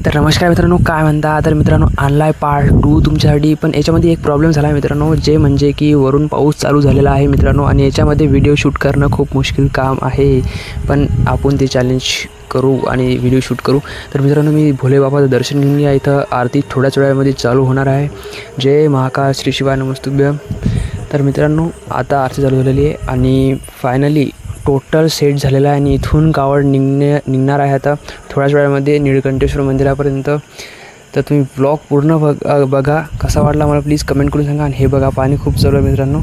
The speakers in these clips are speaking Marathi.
तर नमस्कार मित्रांनो, काय म्हणता. तर मित्रांनो, आणला आहे पार्ट 2 तुमच्यासाठी. पण याच्यामध्ये एक प्रॉब्लेम झाला आहे मित्रांनो, जे म्हणजे की वरून पाऊस चालू झालेला आहे मित्रांनो, आणि याच्यामध्ये व्हिडिओ शूट करणं खूप मुश्किल काम आहे. पण आपण ते चॅलेंज करू आणि व्हिडिओ शूट करू. तर मित्रांनो, मी भोले बाबाचं दर्शन घेऊन या. इथं आरती थोड्याच वेळामध्ये चालू होणार आहे. जय महाकाल श्री शिवाय नमस्तुभ्यं. तर मित्रांनो, आता आरती चालू झालेली आहे आणि फायनली टोटल सेट झालेला आहे आणि इथून कावड निघणार आहे आता थोड्याच वेळामध्ये निळकंठेश्वर मंदिरापर्यंत. तर तुम्ही ब्लॉग पूर्ण बघा. कसा वाटला मला प्लीज कमेंट करून सांगा. आणि हे बघा, पाणी खूप चालू आहे मित्रांनो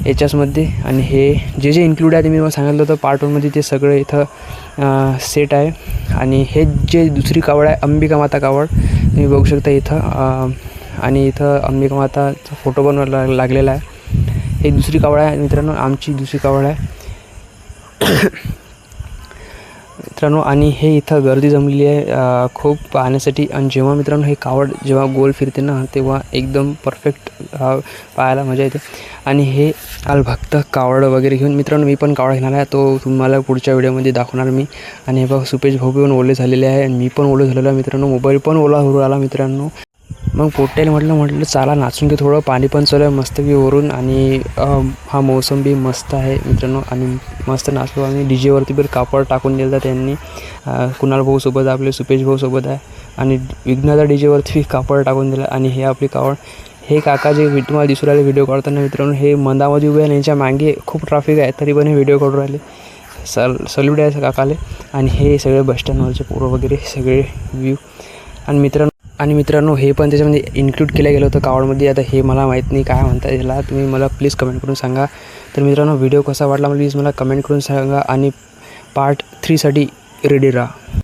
याच्याचमध्ये. आणि हे जे इन्क्लूड आहे ते मी तुम्हाला सांगितलं होतं पार्ट 1मध्ये, ते सगळं इथं सेट आहे. आणि हे जे दुसरी कावड आहे, अंबिका माता कावड, तुम्ही बघू शकता इथं. आणि इथं अंबिका माताचा फोटो पण लागलेला आहे. हे दुसरी कावड आहे मित्रांनो, आमची दुसरी कावड आहे मित्रांनो. आणि हे इथं गर्दी जमलेली आहे खूप पाहण्यासाठी. आणि जेव्हा मित्रांनो हे कावड जेव्हा गोल फिरते ना, तेव्हा एकदम परफेक्ट पाहायला मजा येते. आणि हे भक्त कावड वगैरे घेऊन मित्रांनो, मी पण कावड घेणार आहे, तो तुम्हाला पुढच्या व्हिडिओमध्ये दाखवणार मी. आणि हे बघा, सुपेश भाऊ पण ओले झालेले आहे आणि मी पण ओले झालेलो आहे मित्रांनो. मोबाईल पण ओला होऊ आला मित्रांनो. मग पोट्याला म्हटलं चला नाचून घे थोडं. पाणी पण चालू आहे मस्तपैकी वरून. आणि हा मौसम बी मस्त आहे मित्रांनो. आणि मस्त नाचलो आम्ही. डी जेवरती पण कापड टाकून दिलं त्यांनी. कुणाल भाऊ सोबत, आपले सुपेश भाऊ सोबत आहे. आणि विघ्नाचा डी जेवरती कापड टाकून दिलं. आणि हे आपली कावड, हे काका जे तुम्हाला दिसू राहिले व्हिडिओ काढताना मित्रांनो, हे मंदामध्ये उभे आहे आणि यांच्या मागे खूप ट्रॅफिक आहे, तरी पण हे व्हिडिओ काढून राहिले. सल्यूट आहे काकाले. आणि हे सगळे बसस्टँडवरचे पोरं वगैरे सगळे व्ह्यू. आणि मित्रांनो हे पण त्याच्यामध्ये इन्क्लूड केलं गेलं होतं कावडमध्ये. आता हे मला माहीत नाही काय म्हणता याला, तुम्ही मला प्लीज कमेंट करून सांगा. तर मित्रांनो, व्हिडिओ कसा वाटला प्लीज मला कमेंट करून सांगा. आणि पार्ट 3साठी रेडी राहा.